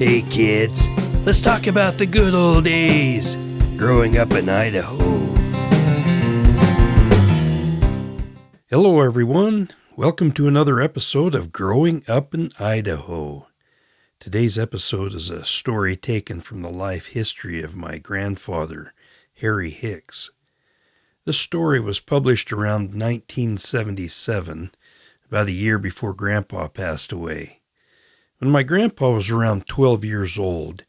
Hey kids, let's talk about the good old days growing up in Idaho. Hello everyone, welcome to another episode of Growing Up in Idaho. Today's episode is a story taken from the life history of my grandfather, Harry Hicks. This story was published around 1977, about a year before Grandpa passed away. When my grandpa was around 12 years old,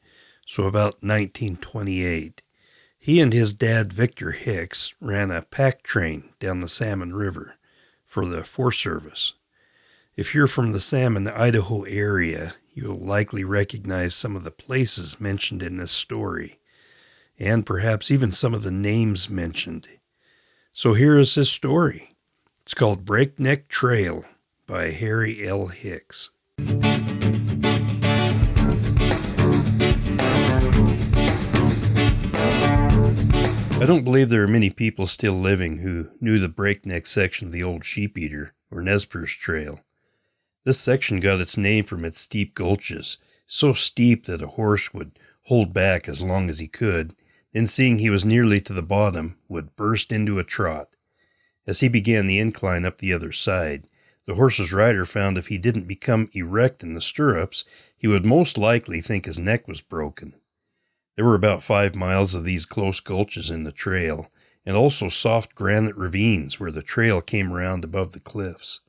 so about 1928, he and his dad, Victor Hicks, ran a pack train down the Salmon River for the Forest Service. If you're from the Salmon, Idaho area, you'll likely recognize some of the places mentioned in this story, and perhaps even some of the names mentioned. So here is his story. It's called Breakneck Trail by Harry L. Hicks. I don't believe there are many people still living who knew the breakneck section of the old Sheep-Eater, or Nez Perce Trail. This section got its name from its steep gulches, so steep that a horse would hold back as long as he could, then seeing he was nearly to the bottom, would burst into a trot. As he began the incline up the other side, the horse's rider found if he didn't become erect in the stirrups, he would most likely think his neck was broken. There were about 5 miles of these close gulches in the trail, and also soft granite ravines where the trail came around above the cliffs.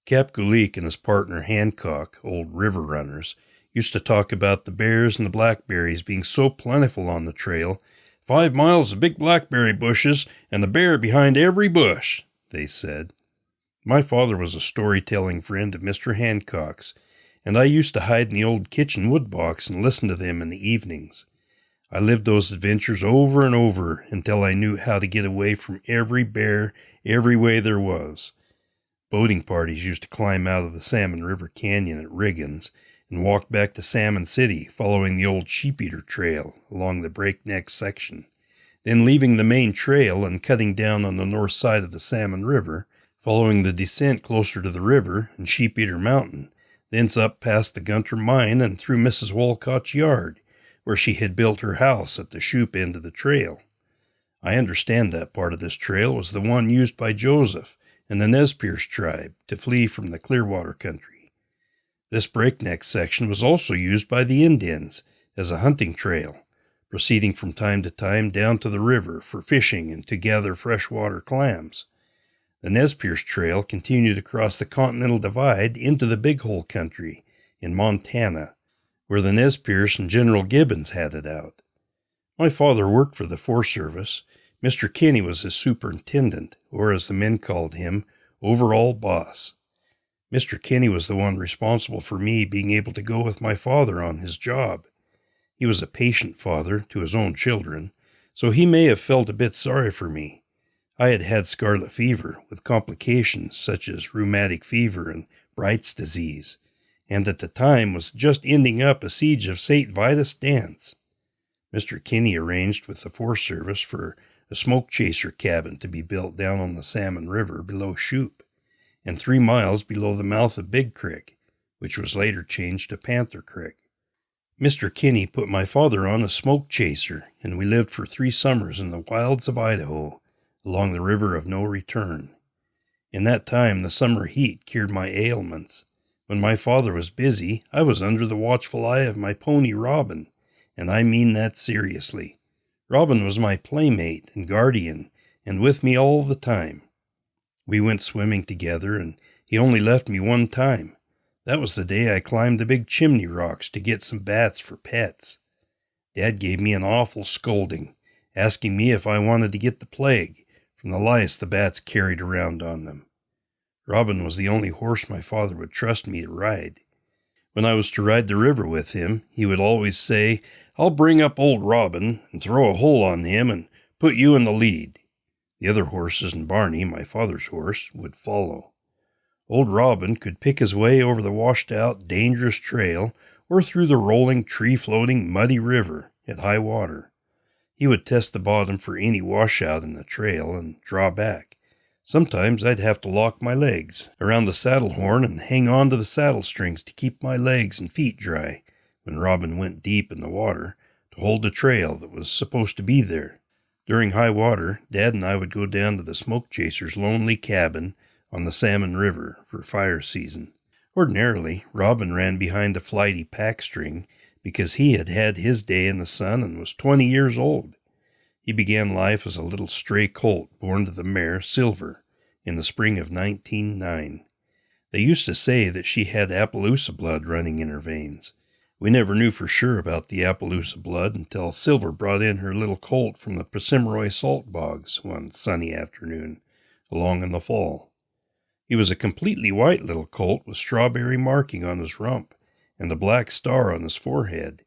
Cap Gulick and his partner Hancock, old river runners, used to talk about the bears and the blackberries being so plentiful on the trail. 5 miles of big blackberry bushes, and the bear behind every bush, they said. My father was a storytelling friend of Mr. Hancock's, and I used to hide in the old kitchen woodbox and listen to them in the evenings. I lived those adventures over and over until I knew how to get away from every bear every way there was. Boating parties used to climb out of the Salmon River Canyon at Riggins and walk back to Salmon City following the old Sheep-Eater Trail along the breakneck section, then leaving the main trail and cutting down on the north side of the Salmon River, following the descent closer to the river and Sheep-Eater Mountain, thence up past the Gunter Mine and through Mrs. Wolcott's yard, where she had built her house at the Shoup end of the trail. I understand that part of this trail was the one used by Joseph and the Nez Perce tribe to flee from the Clearwater country. This breakneck section was also used by the Indians as a hunting trail, proceeding from time to time down to the river for fishing and to gather freshwater clams. The Nez Perce Trail continued across the Continental Divide into the Big Hole country in Montana, where the Nez Perce and General Gibbons had it out. My father worked for the Forest Service. Mr. Kinney was his superintendent, or as the men called him, overall boss. Mr. Kinney was the one responsible for me being able to go with my father on his job. He was a patient father to his own children, so he may have felt a bit sorry for me. I had had scarlet fever with complications such as rheumatic fever and Bright's disease, and at the time was just ending up a siege of St. Vitus dance. Mr. Kinney arranged with the Forest Service for a smoke chaser cabin to be built down on the Salmon River below Shoup, and 3 miles below the mouth of Big Creek, which was later changed to Panther Creek. Mr. Kinney put my father on a smoke chaser, and we lived for 3 summers in the wilds of Idaho, along the River of No Return. In that time, the summer heat cured my ailments. When my father was busy, I was under the watchful eye of my pony Robin, and I mean that seriously. Robin was my playmate and guardian, and with me all the time. We went swimming together, and he only left me one time. That was the day I climbed the big chimney rocks to get some bats for pets. Dad gave me an awful scolding, asking me if I wanted to get the plague from the lice the bats carried around on them. Robin was the only horse my father would trust me to ride. When I was to ride the river with him, he would always say, "I'll bring up old Robin and throw a hole on him and put you in the lead." The other horses and Barney, my father's horse, would follow. Old Robin could pick his way over the washed-out, dangerous trail or through the rolling, tree-floating, muddy river at high water. He would test the bottom for any washout in the trail and draw back. Sometimes I'd have to lock my legs around the saddle horn and hang on to the saddle strings to keep my legs and feet dry, when Robin went deep in the water to hold the trail that was supposed to be there. During high water, Dad and I would go down to the smoke chaser's lonely cabin on the Salmon River for fire season. Ordinarily, Robin ran behind the flighty pack string because he had had his day in the sun and was 20 years old. He began life as a little stray colt born to the mare Silver in the spring of 1909. They used to say that she had Appaloosa blood running in her veins. We never knew for sure about the Appaloosa blood until Silver brought in her little colt from the Passamaquoddy salt bogs one sunny afternoon, along in the fall. He was a completely white little colt with strawberry marking on his rump and a black star on his forehead.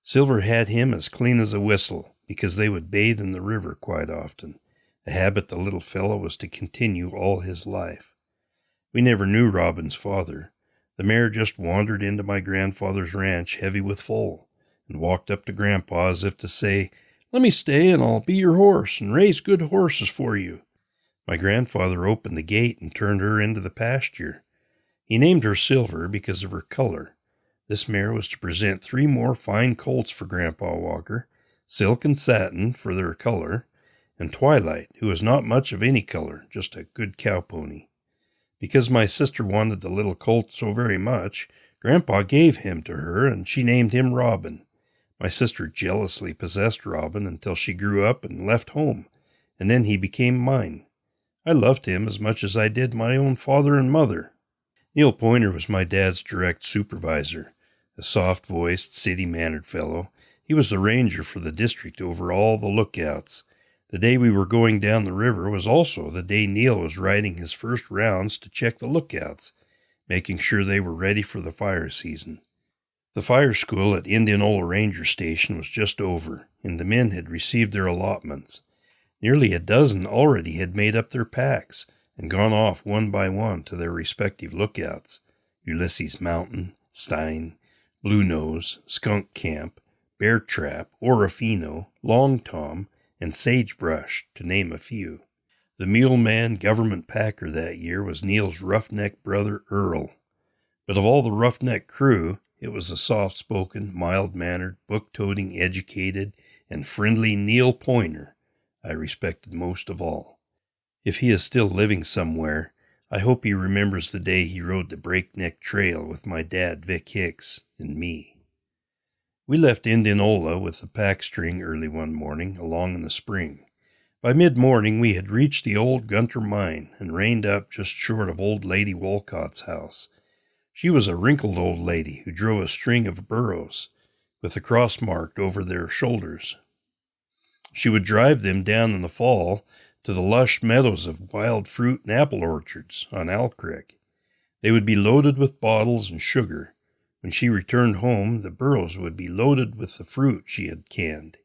Silver had him as clean as a whistle because they would bathe in the river quite often, a habit the little fellow was to continue all his life. We never knew Robin's father. The mare just wandered into my grandfather's ranch heavy with foal, and walked up to Grandpa as if to say, "Let me stay and I'll be your horse and raise good horses for you." My grandfather opened the gate and turned her into the pasture. He named her Silver because of her color. This mare was to present 3 more fine colts for Grandpa Walker, Silk and Satin for their color, and Twilight, who was not much of any color, just a good cow pony. Because my sister wanted the little colt so very much, Grandpa gave him to her, and she named him Robin. My sister jealously possessed Robin until she grew up and left home, and then he became mine. I loved him as much as I did my own father and mother. Neil Pointer was my dad's direct supervisor, a soft-voiced, city-mannered fellow. He was the ranger for the district over all the lookouts. The day we were going down the river was also the day Neil was riding his first rounds to check the lookouts, making sure they were ready for the fire season. The fire school at Indianola Ranger Station was just over, and the men had received their allotments. Nearly a dozen already had made up their packs and gone off one by one to their respective lookouts: Ulysses Mountain, Stein, Blue Nose, Skunk Camp, Bear Trap, Orofino, Long Tom, and Sagebrush, to name a few. The mule-man government packer that year was Neil's roughneck brother Earl. But of all the roughneck crew, it was the soft-spoken, mild-mannered, book-toting, educated, and friendly Neil Pointer I respected most of all. If he is still living somewhere, I hope he remembers the day he rode the Breakneck Trail with my dad, Vic Hicks, and me. We left Indianola with the pack string early one morning, along in the spring. By mid-morning we had reached the old Gunter mine and reined up just short of old Lady Wolcott's house. She was a wrinkled old lady who drove a string of burros, with the cross marked over their shoulders. She would drive them down in the fall to the lush meadows of wild fruit and apple orchards on Owl Creek. They would be loaded with bottles and sugar. When she returned home, the burros would be loaded with the fruit she had canned.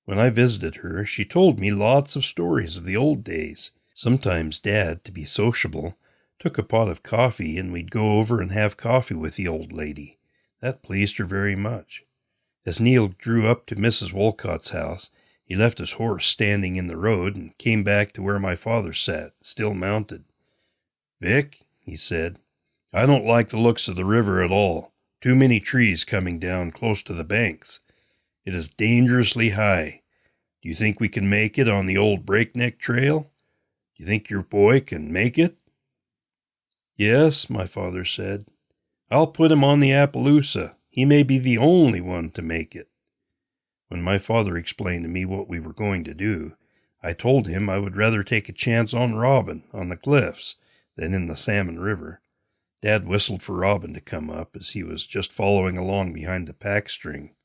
When I visited her, she told me lots of stories of the old days. Sometimes Dad, to be sociable, took a pot of coffee and we'd go over and have coffee with the old lady. That pleased her very much. As Neil drew up to Mrs. Wolcott's house, he left his horse standing in the road and came back to where my father sat, still mounted. "Vic," he said, "I don't like the looks of the river at all. Too many trees coming down close to the banks. It is dangerously high. Do you think we can make it on the old Breakneck Trail? Do you think your boy can make it?" "Yes," my father said. "I'll put him on the Appaloosa. He may be the only one to make it." When my father explained to me what we were going to do, I told him I would rather take a chance on Robin on the cliffs than in the Salmon River. Dad whistled for Robin to come up, as he was just following along behind the pack string.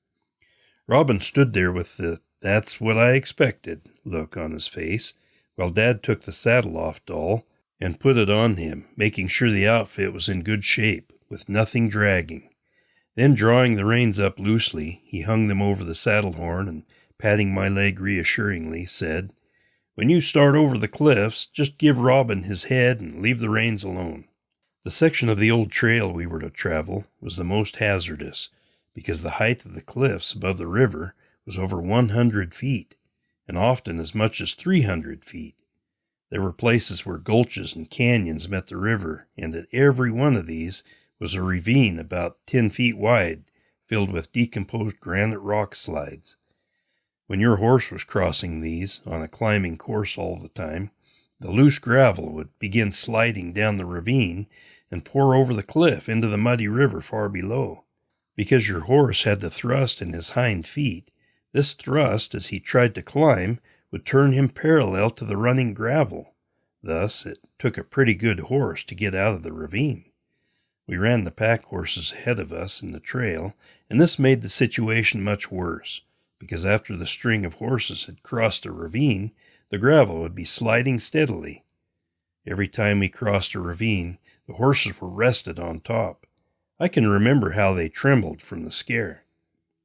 Robin stood there with the "that's what I expected" look on his face, while Dad took the saddle off Doll and put it on him, making sure the outfit was in good shape, with nothing dragging. Then, drawing the reins up loosely, he hung them over the saddle horn and, patting my leg reassuringly, said, "When you start over the cliffs, just give Robin his head and leave the reins alone." The section of the old trail we were to travel was the most hazardous, because the height of the cliffs above the river was over 100 feet, and often as much as 300 feet. There were places where gulches and canyons met the river, and at every one of these was a ravine about 10 feet wide, filled with decomposed granite rock slides. When your horse was crossing these, on a climbing course all the time, the loose gravel would begin sliding down the ravine and pour over the cliff into the muddy river far below. Because your horse had the thrust in his hind feet, this thrust, as he tried to climb, would turn him parallel to the running gravel. Thus, it took a pretty good horse to get out of the ravine. We ran the pack horses ahead of us in the trail, and this made the situation much worse, because after the string of horses had crossed a ravine, the gravel would be sliding steadily. Every time we crossed a ravine, the horses were rested on top. I can remember how they trembled from the scare.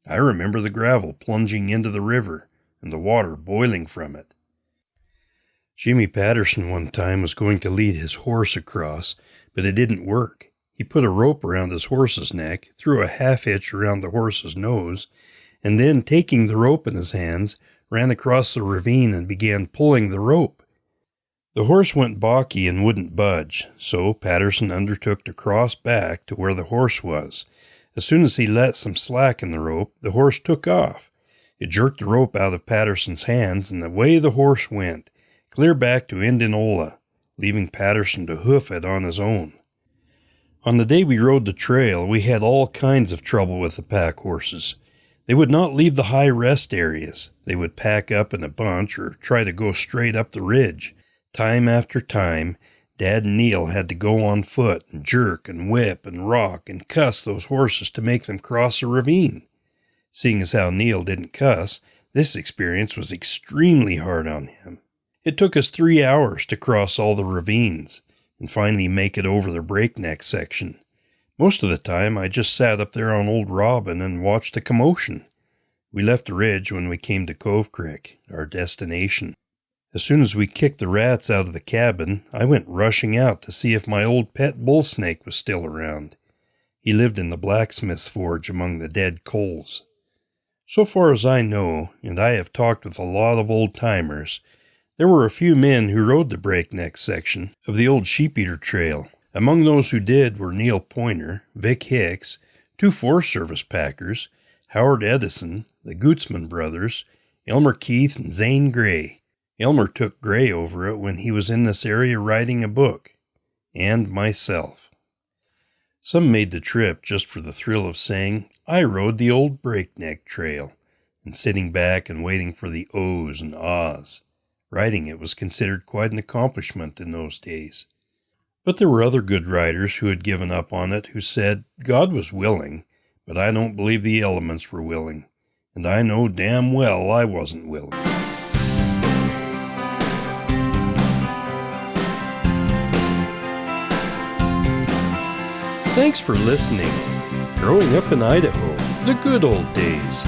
I remember the gravel plunging into the river and the water boiling from it. Jimmy Patterson one time was going to lead his horse across, but it didn't work. He put a rope around his horse's neck, threw a half-hitch around the horse's nose, and then, taking the rope in his hands, ran across the ravine and began pulling the rope. The horse went balky and wouldn't budge, so Patterson undertook to cross back to where the horse was. As soon as he let some slack in the rope, the horse took off. It jerked the rope out of Patterson's hands, and away the horse went, clear back to Indianola, leaving Patterson to hoof it on his own. On the day we rode the trail, we had all kinds of trouble with the pack horses. They would not leave the high rest areas. They would pack up in a bunch or try to go straight up the ridge. Time after time, Dad and Neil had to go on foot and jerk and whip and rock and cuss those horses to make them cross a ravine. Seeing as how Neil didn't cuss, this experience was extremely hard on him. It took us 3 hours to cross all the ravines and finally make it over the Breakneck section. Most of the time, I just sat up there on Old Robin and watched the commotion. We left the ridge when we came to Cove Creek, our destination. As soon as we kicked the rats out of the cabin, I went rushing out to see if my old pet bull snake was still around. He lived in the blacksmith's forge among the dead coals. So far as I know, and I have talked with a lot of old-timers, there were a few men who rode the Breakneck section of the old Sheep-Eater Trail. Among those who did were Neil Pointer, Vic Hicks, 2 Forest Service packers, Howard Edison, the Gootsman brothers, Elmer Keith, and Zane Gray. Elmer took Gray over it when he was in this area writing a book, and myself. Some made the trip just for the thrill of saying, I rode the old Breakneck Trail, and sitting back and waiting for the ohs and ahs. Riding it was considered quite an accomplishment in those days. But there were other good riders who had given up on it who said, God was willing, but I don't believe the elements were willing, and I know damn well I wasn't willing. Thanks for listening. Growing up in Idaho, the good old days.